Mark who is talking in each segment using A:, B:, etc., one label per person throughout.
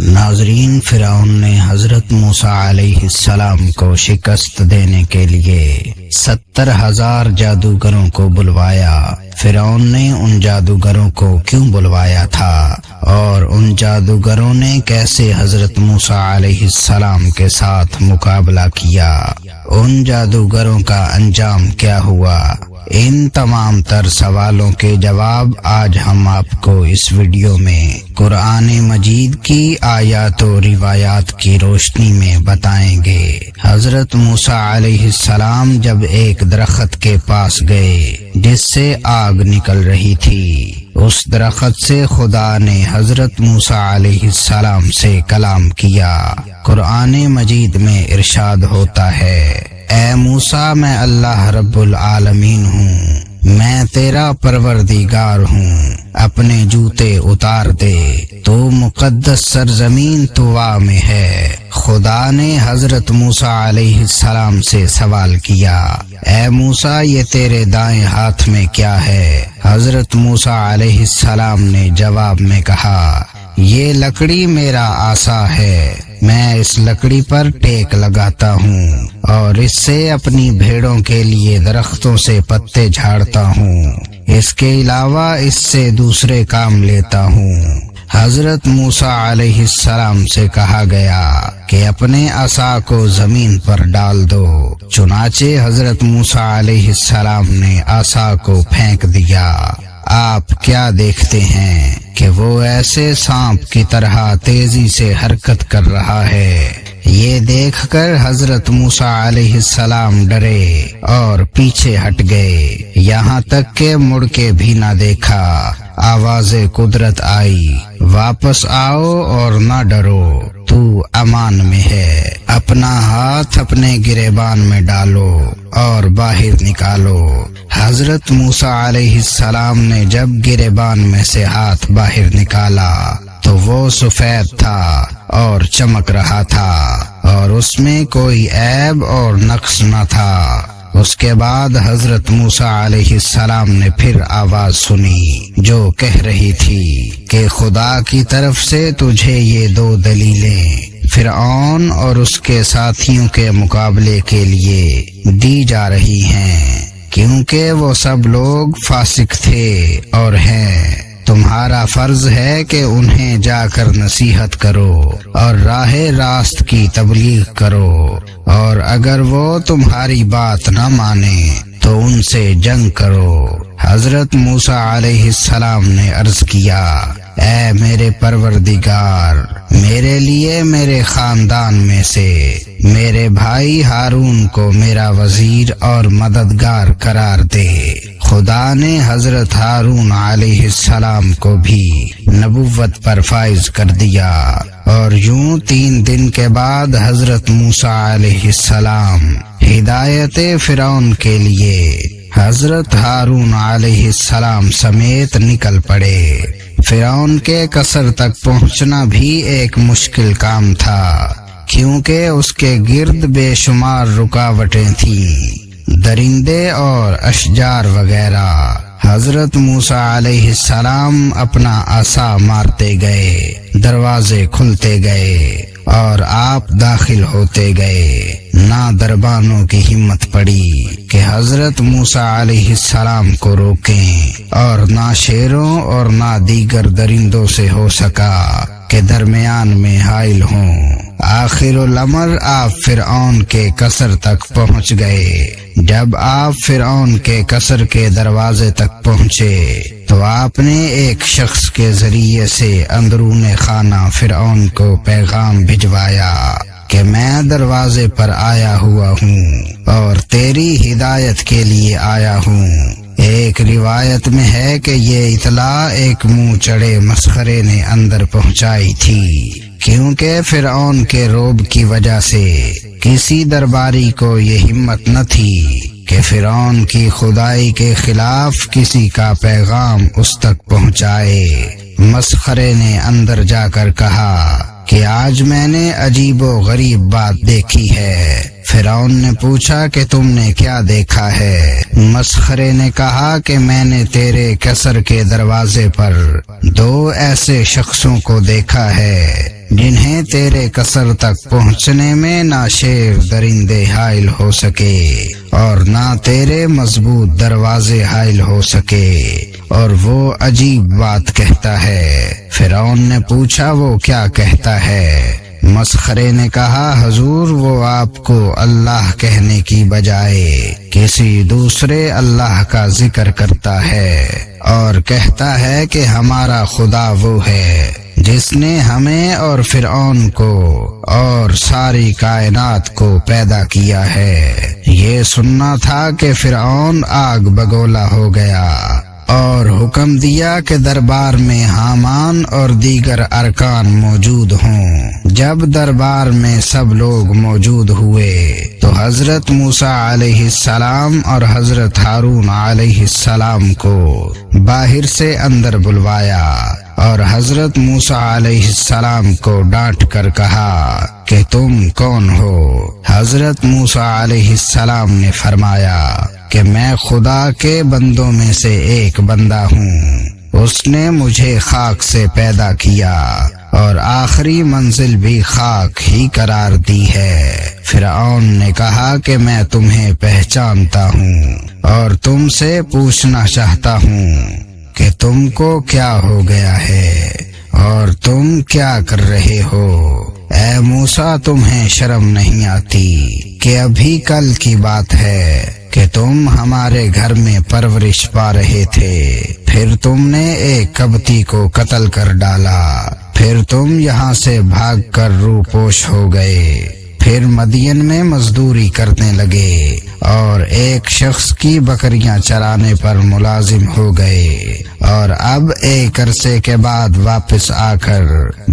A: ناظرین، فرعون نے حضرت موسیٰ علیہ السلام کو شکست دینے کے لیے 70,000 جادوگروں کو بلوایا۔ فرعون نے ان جادوگروں کو کیوں بلوایا تھا اور ان جادوگروں نے کیسے حضرت موسیٰ علیہ السلام کے ساتھ مقابلہ کیا؟ ان جادوگروں کا انجام کیا ہوا؟ ان تمام تر سوالوں کے جواب آج ہم آپ کو اس ویڈیو میں قرآن مجید کی آیات و روایات کی روشنی میں بتائیں گے۔ حضرت موسیٰ علیہ السلام جب ایک درخت کے پاس گئے جس سے آگ نکل رہی تھی، اس درخت سے خدا نے حضرت موسیٰ علیہ السلام سے کلام کیا۔ قرآن مجید میں ارشاد ہوتا ہے، اے موسیٰ، میں اللہ رب العالمین ہوں، میں تیرا پروردگار ہوں، اپنے جوتے اتار دے، تو مقدس سرزمین طوا میں ہے۔ خدا نے حضرت موسیٰ علیہ السلام سے سوال کیا، اے موسیٰ، یہ تیرے دائیں ہاتھ میں کیا ہے؟ حضرت موسیٰ علیہ السلام نے جواب میں کہا، یہ لکڑی میرا عصا ہے، میں اس لکڑی پر ٹیک لگاتا ہوں اور اس سے اپنی بھیڑوں کے لیے درختوں سے پتے جھاڑتا ہوں، اس کے علاوہ اس سے دوسرے کام لیتا ہوں۔ حضرت موسیٰ علیہ السلام سے کہا گیا کہ اپنے عصا کو زمین پر ڈال دو، چنانچہ حضرت موسیٰ علیہ السلام نے عصا کو پھینک دیا۔ آپ کیا دیکھتے ہیں کہ وہ ایسے سانپ کی طرح تیزی سے حرکت کر رہا ہے؟ یہ دیکھ کر حضرت موسیٰ علیہ السلام ڈرے اور پیچھے ہٹ گئے، یہاں تک کہ مڑ کے بھی نہ دیکھا۔ آواز قدرت آئی، واپس آؤ اور نہ ڈرو، تو امان میں ہے، اپنا ہاتھ اپنے گریبان میں ڈالو اور باہر نکالو۔ حضرت موسیٰ علیہ السلام نے جب گریبان میں سے ہاتھ باہر نکالا تو وہ سفید تھا اور چمک رہا تھا اور اس میں کوئی عیب اور نقص نہ تھا۔ اس کے بعد حضرت موسیٰ علیہ السلام نے پھر آواز سنی جو کہہ رہی تھی کہ خدا کی طرف سے تجھے یہ دو دلیلیں فرعون اور اس کے ساتھیوں کے مقابلے کے لیے دی جا رہی ہیں، کیونکہ وہ سب لوگ فاسق تھے اور ہیں۔ تمہارا فرض ہے کہ انہیں جا کر نصیحت کرو اور راہ راست کی تبلیغ کرو، اور اگر وہ تمہاری بات نہ مانے تو ان سے جنگ کرو۔ حضرت موسیٰ علیہ السلام نے عرض کیا، اے میرے پروردگار، میرے لیے میرے خاندان میں سے میرے بھائی ہارون کو میرا وزیر اور مددگار قرار دے۔ خدا نے حضرت ہارون علیہ السلام کو بھی نبوت پر فائز کر دیا، اور یوں 3 دن کے بعد حضرت موسیٰ علیہ السلام ہدایت فرعون کے لیے حضرت ہارون علیہ السلام سمیت نکل پڑے۔ فرعون کے قصر تک پہنچنا بھی ایک مشکل کام تھا، کیونکہ اس کے گرد بے شمار رکاوٹیں تھیں، درندے اور اشجار وغیرہ۔ حضرت موسیٰ علیہ السلام اپنا عصا مارتے گئے، دروازے کھلتے گئے اور آپ داخل ہوتے گئے۔ نہ دربانوں کی ہمت پڑی کہ حضرت موسیٰ علیہ السلام کو روکیں، اور نہ شیروں اور نہ دیگر درندوں سے ہو سکا کہ درمیان میں حائل ہوں۔ آخر الامر آپ فرعون کے قصر تک پہنچ گئے۔ جب آپ فرعون کے قصر کے دروازے تک پہنچے تو آپ نے ایک شخص کے ذریعے سے اندرون خانہ فرعون کو پیغام بھجوایا کہ میں دروازے پر آیا ہوا ہوں اور تیری ہدایت کے لیے آیا ہوں۔ ایک روایت میں ہے کہ یہ اطلاع ایک منہ چڑھے مسخرے نے اندر پہنچائی تھی، کیونکہ فرعون کے روب کی وجہ سے کسی درباری کو یہ ہمت نہ تھی کہ فرعون کی خدائی کے خلاف کسی کا پیغام اس تک پہنچائے۔ مسخرے نے اندر جا کر کہا کہ آج میں نے عجیب و غریب بات دیکھی ہے۔ فرعون نے پوچھا کہ تم نے کیا دیکھا ہے؟ مسخرے نے کہا کہ میں نے تیرے قصر کے دروازے پر 2 ایسے شخصوں کو دیکھا ہے جنہیں جنہیں تیرے قصر تک پہنچنے میں نہ شیر درندے حائل ہو سکے اور نہ تیرے مضبوط دروازے حائل ہو سکے، اور وہ عجیب بات کہتا ہے۔ فرعون نے پوچھا وہ کیا کہتا ہے؟ مسخرے نے کہا حضور وہ آپ کو اللہ کہنے کی بجائے کسی دوسرے اللہ کا ذکر کرتا ہے اور کہتا ہے کہ ہمارا خدا وہ ہے جس نے ہمیں اور فرعون کو اور ساری کائنات کو پیدا کیا ہے۔ یہ سننا تھا کہ فرعون آگ بگولا ہو گیا اور حکم دیا کہ دربار میں حامان اور دیگر ارکان موجود ہوں۔ جب دربار میں سب لوگ موجود ہوئے تو حضرت موسیٰ علیہ السلام اور حضرت ہارون علیہ السلام کو باہر سے اندر بلوایا اور حضرت موسیٰ علیہ السلام کو ڈانٹ کر کہا کہ تم کون ہو؟ حضرت موسیٰ علیہ السلام نے فرمایا کہ میں خدا کے بندوں میں سے ایک بندہ ہوں، اس نے مجھے خاک سے پیدا کیا اور آخری منزل بھی خاک ہی قرار دی ہے۔ فرعون نے کہا کہ میں تمہیں پہچانتا ہوں اور تم سے پوچھنا چاہتا ہوں کہ تم کو کیا ہو گیا ہے اور تم کیا کر رہے ہو؟ اے موسیٰ تمہیں شرم نہیں آتی کہ ابھی کل کی بات ہے کہ تم ہمارے گھر میں پرورش پا رہے تھے، پھر تم نے ایک قبطی کو قتل کر ڈالا، پھر تم یہاں سے بھاگ کر روپوش ہو گئے، پھر مدین میں مزدوری کرنے لگے اور ایک شخص کی بکریاں چرانے پر ملازم ہو گئے، اور اب ایک عرصے کے بعد واپس آ کر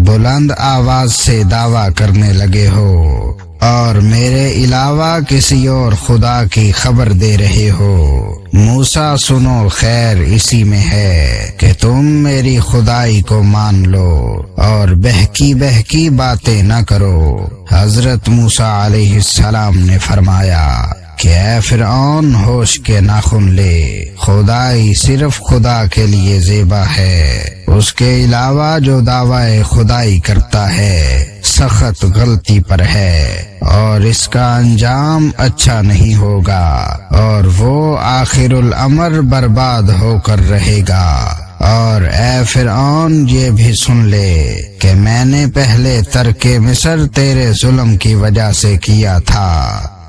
A: بلند آواز سے دعویٰ کرنے لگے ہو اور میرے علاوہ کسی اور خدا کی خبر دے رہے ہو۔ موسیٰ سنو، خیر اسی میں ہے کہ تم میری خدائی کو مان لو اور بہکی بہکی باتیں نہ کرو۔ حضرت موسیٰ علیہ السلام نے فرمایا کہ اے فرعون ہوش کے ناخن لے، خدائی صرف خدا کے لیے زیبا ہے، اس کے علاوہ جو دعوی خدائی کرتا ہے سخت غلطی پر ہے اور اس کا انجام اچھا نہیں ہوگا اور وہ آخر الامر برباد ہو کر رہے گا۔ اور اے فرعون یہ بھی سن لے کہ میں نے پہلے ترک مصر تیرے ظلم کی وجہ سے کیا تھا،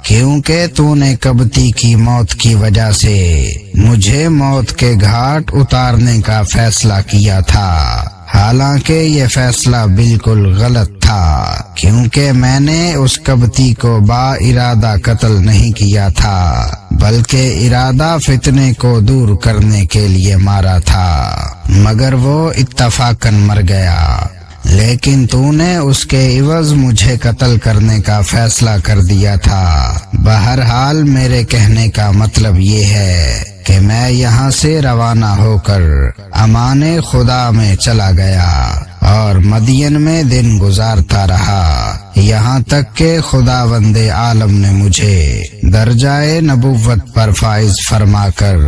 A: کیونکہ تو نے قبطی کی موت کی وجہ سے مجھے موت کے گھاٹ اتارنے کا فیصلہ کیا تھا، حالانکہ یہ فیصلہ بالکل غلط تھا، کیونکہ میں نے اس قبطی کو با ارادہ قتل نہیں کیا تھا بلکہ ارادہ فتنے کو دور کرنے کے لیے مارا تھا، مگر وہ اتفاقاً مر گیا، لیکن تو نے اس کے عوض مجھے قتل کرنے کا فیصلہ کر دیا تھا۔ بہرحال میرے کہنے کا مطلب یہ ہے کہ میں یہاں سے روانہ ہو کر امان خدا میں چلا گیا اور مدین میں دن گزارتا رہا، یہاں تک کہ خداوند عالم نے مجھے درجۂ نبوت پر فائز فرما کر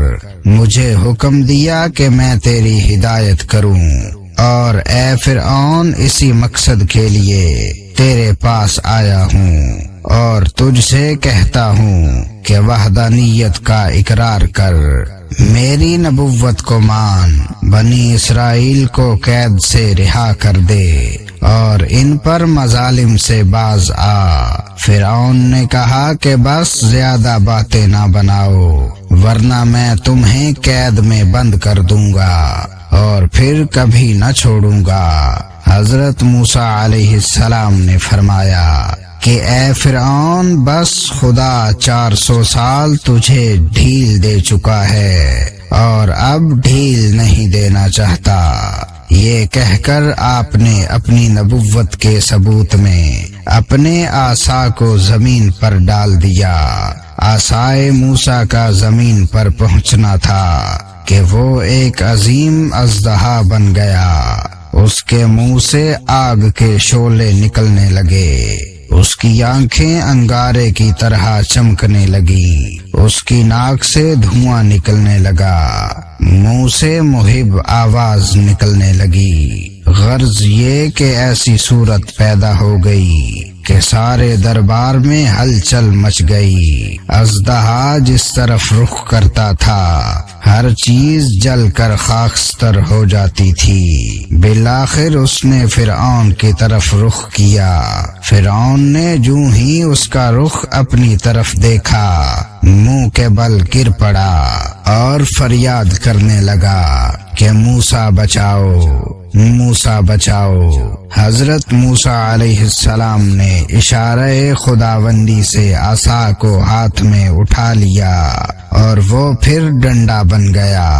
A: مجھے حکم دیا کہ میں تیری ہدایت کروں، اور اے فرعون اسی مقصد کے لیے تیرے پاس آیا ہوں اور تجھ سے کہتا ہوں کہ وحدانیت کا اقرار کر، میری نبوت کو مان، بنی اسرائیل کو قید سے رہا کر دے اور ان پر مظالم سے باز آ۔ فرعون نے کہا کہ بس زیادہ باتیں نہ بناؤ ورنہ میں تمہیں قید میں بند کر دوں گا اور پھر کبھی نہ چھوڑوں گا۔ حضرت موسیٰ علیہ السلام نے فرمایا کہ اے فرعون بس خدا 400 سال تجھے ڈھیل دے چکا ہے اور اب ڈھیل نہیں دینا چاہتا۔ یہ کہہ کر آپ نے اپنی نبوت کے ثبوت میں اپنے عصا کو زمین پر ڈال دیا۔ عصائے موسیٰ کا زمین پر پہنچنا تھا کہ وہ ایک عظیم اژدہا بن گیا، اس کے منہ سے آگ کے شعلے نکلنے لگے، اس کی آنکھیں انگارے کی طرح چمکنے لگی، اس کی ناک سے دھواں نکلنے لگا، منہ سے مہب آواز نکلنے لگی، غرض یہ کہ ایسی صورت پیدا ہو گئی کہ سارے دربار میں ہلچل مچ گئی۔ اژدہا جس طرف رخ کرتا تھا ہر چیز جل کر خاکستر ہو جاتی تھی۔ بالآخر اس نے فرعون کی طرف رخ کیا۔ فرعون نے جوں ہی اس کا رخ اپنی طرف دیکھا منہ کے بل گر پڑا اور فریاد کرنے لگا کہ موسیٰ بچاؤ، موسیٰ بچاؤ۔ حضرت موسیٰ علیہ السلام نے اشارہ خداوندی سے عصا کو ہاتھ میں اٹھا لیا اور وہ پھر ڈنڈا بن گیا۔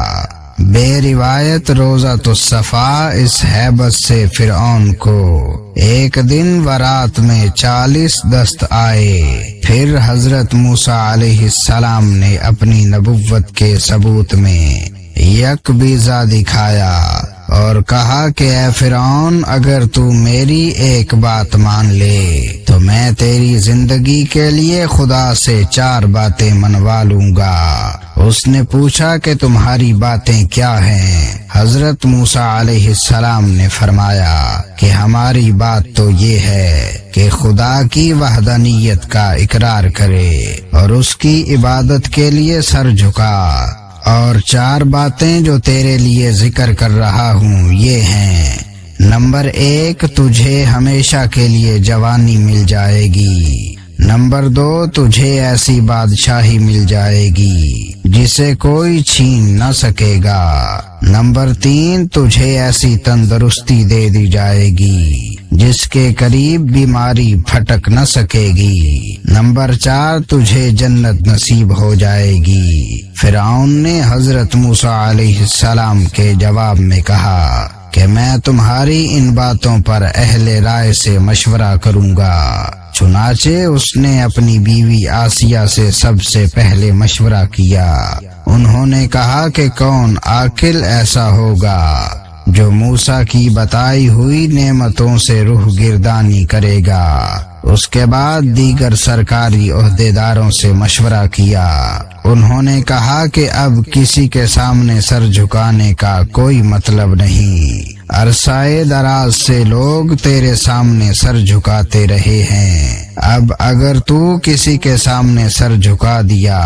A: بے روایت روزۃ الصفا اس ہیبت سے فرعون کو ایک دن و رات میں 40 دست آئے۔ پھر حضرت موسیٰ علیہ السلام نے اپنی نبوت کے ثبوت میں یک بیضا دکھایا اور کہا کہ اے فرعون، اگر تو میری ایک بات مان لے تو میں تیری زندگی کے لیے خدا سے 4 باتیں منوا لوں گا۔ اس نے پوچھا کہ تمہاری باتیں کیا ہیں؟ حضرت موسیٰ علیہ السلام نے فرمایا کہ ہماری بات تو یہ ہے کہ خدا کی وحدانیت کا اقرار کرے اور اس کی عبادت کے لیے سر جھکا، اور 4 باتیں جو تیرے لیے ذکر کر رہا ہوں یہ ہیں۔ نمبر 1، تجھے ہمیشہ کے لیے جوانی مل جائے گی۔ نمبر 2، تجھے ایسی بادشاہی مل جائے گی جسے کوئی چھین نہ سکے گا۔ نمبر 3، تجھے ایسی تندرستی دے دی جائے گی جس کے قریب بیماری پھٹک نہ سکے گی۔ نمبر 4، تجھے جنت نصیب ہو جائے گی۔ فرعون نے حضرت موسیٰ علیہ السلام کے جواب میں کہا کہ میں تمہاری ان باتوں پر اہل رائے سے مشورہ کروں گا۔ چنانچہ اس نے اپنی بیوی آسیہ سے سب سے پہلے مشورہ کیا۔ انہوں نے کہا کہ کون عاقل ایسا ہوگا جو موسیٰ کی بتائی ہوئی نعمتوں سے روح گردانی کرے گا۔ اس کے بعد دیگر سرکاری عہدیداروں سے مشورہ کیا۔ انہوں نے کہا کہ اب کسی کے سامنے سر جھکانے کا کوئی مطلب نہیں۔ عرصۂ دراز سے لوگ تیرے سامنے سر جھکاتے رہے ہیں، اب اگر تو کسی کے سامنے سر جھکا دیا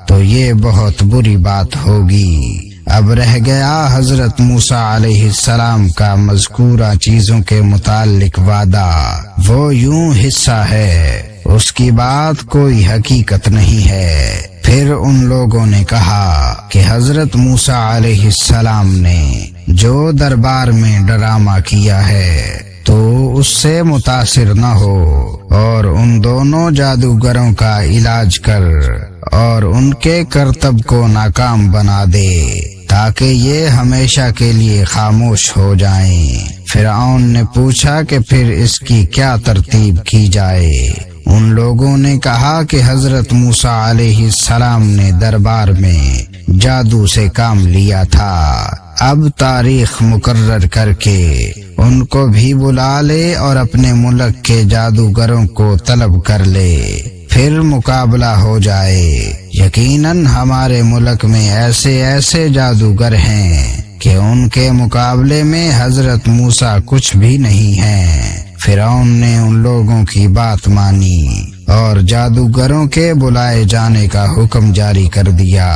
A: تو یہ بہت بری بات ہوگی۔ اب رہ گیا حضرت موسیٰ علیہ السلام کا مذکورہ چیزوں کے متعلق وعدہ۔ وہ یوں حصہ ہے، اس کی بات کوئی حقیقت نہیں ہے۔ پھر ان لوگوں نے کہا کہ حضرت موسیٰ علیہ السلام نے جو دربار میں ڈرامہ کیا ہے تو اس سے متاثر نہ ہو اور ان دونوں جادوگروں کا علاج کر اور ان کے کرتب کو ناکام بنا دے تاکہ یہ ہمیشہ کے لیے خاموش ہو جائیں۔ فرعون نے پوچھا کہ پھر اس کی کیا ترتیب کی جائے؟ ان لوگوں نے کہا کہ حضرت موسیٰ علیہ السلام نے دربار میں جادو سے کام لیا تھا، اب تاریخ مقرر کر کے ان کو بھی بلا لے اور اپنے ملک کے جادوگروں کو طلب کر لے، پھر مقابلہ ہو جائے۔ یقیناً ہمارے ملک میں ایسے ایسے جادوگر ہیں کہ ان کے مقابلے میں حضرت موسیٰ کچھ بھی نہیں ہیں۔ فرعون نے ان لوگوں کی بات مانی اور جادوگروں کے بلائے جانے کا حکم جاری کر دیا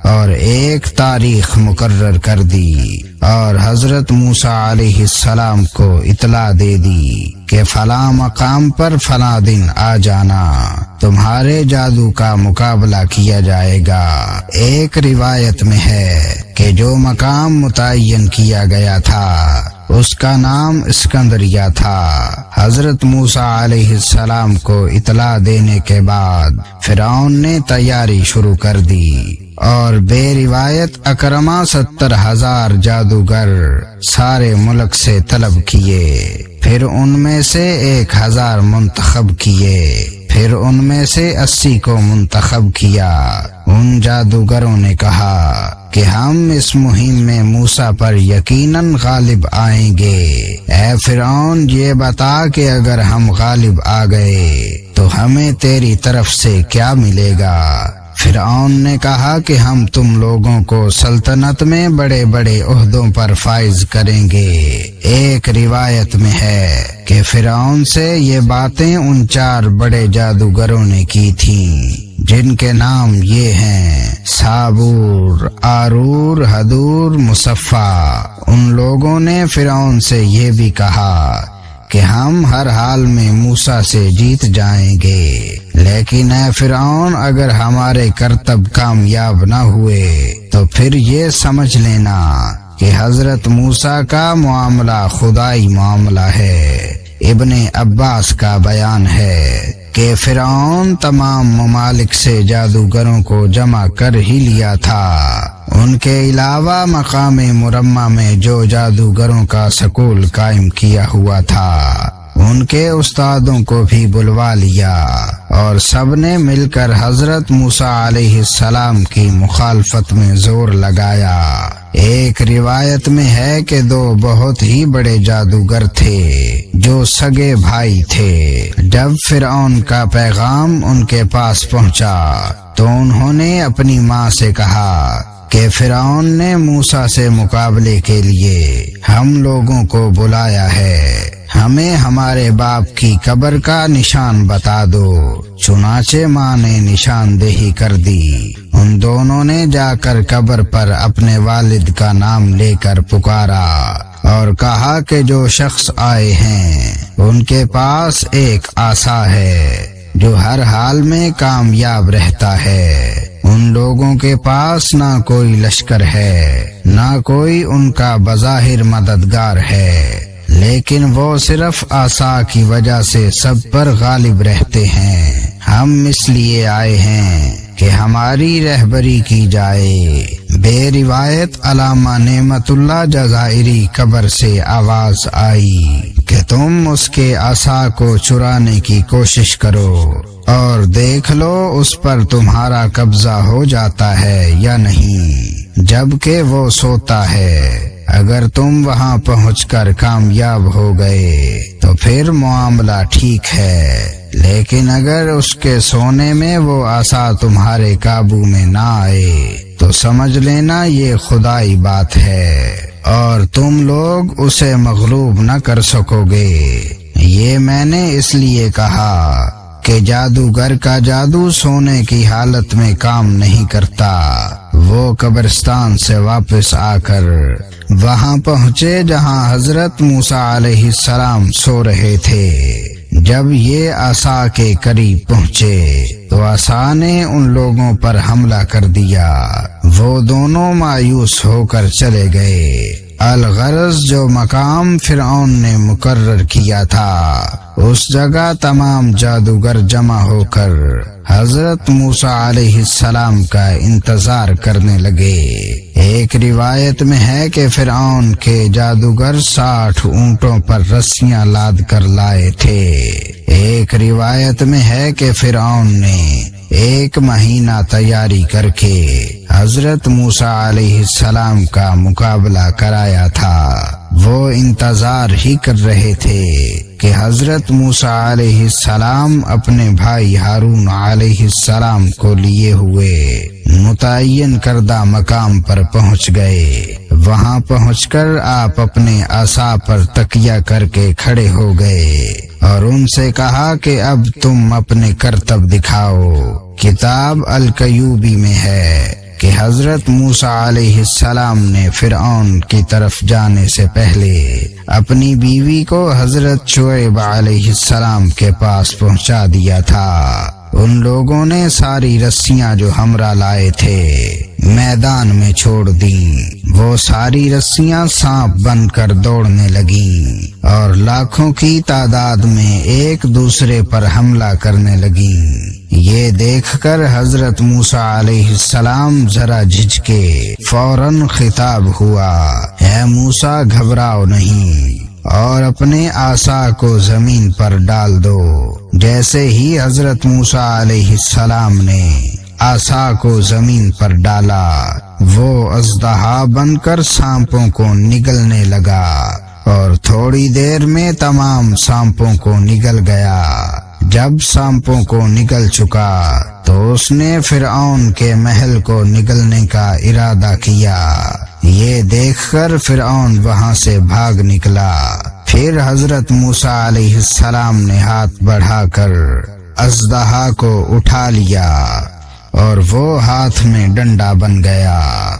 A: اور ایک تاریخ مقرر کر دی اور حضرت موسیٰ علیہ السلام کو اطلاع دے دی کہ فلاں مقام پر فلاں دن آ جانا، تمہارے جادو کا مقابلہ کیا جائے گا۔ ایک روایت میں ہے کہ جو مقام متعین کیا گیا تھا اس کا نام اسکندریہ تھا۔ حضرت موسیٰ علیہ السلام کو اطلاع دینے کے بعد فرعون نے تیاری شروع کر دی اور بے روایت اکرما 70,000 جادوگر سارے ملک سے طلب کیے، پھر ان میں سے 1,000 منتخب کیے، پھر ان میں سے 80 کو منتخب کیا۔ ان جادوگروں نے کہا کہ ہم اس مہم میں موسیٰ پر یقیناً غالب آئیں گے۔ اے فرعون، یہ بتا کہ اگر ہم غالب آ گئے تو ہمیں تیری طرف سے کیا ملے گا؟ فرعون نے کہا کہ ہم تم لوگوں کو سلطنت میں بڑے بڑے عہدوں پر فائز کریں گے۔ ایک روایت میں ہے کہ فرعون سے یہ باتیں ان 4 بڑے جادوگروں نے کی تھیں، جن کے نام یہ ہیں سابور، آرور، ہدور، مصفا۔ ان لوگوں نے فرعون سے یہ بھی کہا کہ ہم ہر حال میں موسیٰ سے جیت جائیں گے، لیکن اے فرعون اگر ہمارے کرتب کامیاب نہ ہوئے تو پھر یہ سمجھ لینا کہ حضرت موسیٰ کا معاملہ خدائی معاملہ ہے۔ ابن عباس کا بیان ہے کہ فرعون تمام ممالک سے جادوگروں کو جمع کر ہی لیا تھا۔ ان کے علاوہ مقام مرمہ میں جو جادوگروں کا سکول قائم کیا ہوا تھا ان کے استادوں کو بھی بلوا لیا، اور سب نے مل کر حضرت موسیٰ علیہ السلام کی مخالفت میں زور لگایا۔ ایک روایت میں ہے کہ 2 بہت ہی بڑے جادوگر تھے جو سگے بھائی تھے۔ جب فرعون کا پیغام ان کے پاس پہنچا تو انہوں نے اپنی ماں سے کہا کہ فرعون نے موسیٰ سے مقابلے کے لیے ہم لوگوں کو بلایا ہے، ہمیں ہمارے باپ کی قبر کا نشان بتا دو۔ چنانچہ ماں نے نشاندہی کر دی۔ ان دونوں نے جا کر قبر پر اپنے والد کا نام لے کر پکارا اور کہا کہ جو شخص آئے ہیں ان کے پاس ایک عصا ہے جو ہر حال میں کامیاب رہتا ہے۔ ان لوگوں کے پاس نہ کوئی لشکر ہے، نہ کوئی ان کا بظاہر مددگار ہے، لیکن وہ صرف عصا کی وجہ سے سب پر غالب رہتے ہیں۔ ہم اس لیے آئے ہیں کہ ہماری رہبری کی جائے۔ بے روایت علامہ نعمت اللہ جزائری قبر سے آواز آئی کہ تم اس کے عصا کو چرانے کی کوشش کرو اور دیکھ لو اس پر تمہارا قبضہ ہو جاتا ہے یا نہیں، جبکہ وہ سوتا ہے۔ اگر تم وہاں پہنچ کر کامیاب ہو گئے تو پھر معاملہ ٹھیک ہے، لیکن اگر اس کے سونے میں وہ عصا تمہارے قابو میں نہ آئے تو سمجھ لینا یہ خدائی بات ہے اور تم لوگ اسے مغلوب نہ کر سکو گے۔ یہ میں نے اس لیے کہا کہ جادوگر کا جادو سونے کی حالت میں کام نہیں کرتا۔ وہ قبرستان سے واپس آ کر وہاں پہنچے جہاں حضرت موسیٰ علیہ السلام سو رہے تھے۔ جب یہ عصا کے قریب پہنچے تو عصا نے ان لوگوں پر حملہ کر دیا۔ وہ دونوں مایوس ہو کر چلے گئے۔ الغرض جو مقام فرعون نے مقرر کیا تھا اس جگہ تمام جادوگر جمع ہو کر حضرت موسیٰ علیہ السلام کا انتظار کرنے لگے۔ ایک روایت میں ہے کہ فرعون کے جادوگر 60 اونٹوں پر رسیاں لاد کر لائے تھے۔ ایک روایت میں ہے کہ فرعون نے 1 مہینہ تیاری کر کے حضرت موسیٰ علیہ السلام کا مقابلہ کرایا تھا۔ وہ انتظار ہی کر رہے تھے کہ حضرت موسیٰ علیہ السلام اپنے بھائی ہارون علیہ السلام کو لیے ہوئے متعین کردہ مقام پر پہنچ گئے۔ وہاں پہنچ کر آپ اپنے عصا پر تکیہ کر کے کھڑے ہو گئے اور ان سے کہا کہ اب تم اپنے کرتب دکھاؤ۔ کتاب الکیوبی میں ہے کہ حضرت موسیٰ علیہ السلام نے فرعون کی طرف جانے سے پہلے اپنی بیوی کو حضرت شعیب علیہ السلام کے پاس پہنچا دیا تھا۔ ان لوگوں نے ساری رسیاں جو ہمراہ لائے تھے میدان میں چھوڑ دیں۔ وہ ساری رسیاں سانپ بن کر دوڑنے لگیں اور لاکھوں کی تعداد میں ایک دوسرے پر حملہ کرنے لگیں۔ یہ دیکھ کر حضرت موسیٰ علیہ السلام ذرا جھجکے، فوراً خطاب ہوا، اے موسیٰ گھبراؤ نہیں اور اپنے عصا کو زمین پر ڈال دو۔ جیسے ہی حضرت موسیٰ علیہ السلام نے عصا کو زمین پر ڈالا وہ اژدہا بن کر سانپوں کو نگلنے لگا اور تھوڑی دیر میں تمام سانپوں کو نگل گیا۔ جب سانپوں کو نگل چکا تو اس نے فرعون کے محل کو نگلنے کا ارادہ کیا۔ یہ دیکھ کر فرعون وہاں سے بھاگ نکلا۔ پھر حضرت موسیٰ علیہ السلام نے ہاتھ بڑھا کر اژدہا کو اٹھا لیا اور وہ ہاتھ میں ڈنڈا بن گیا۔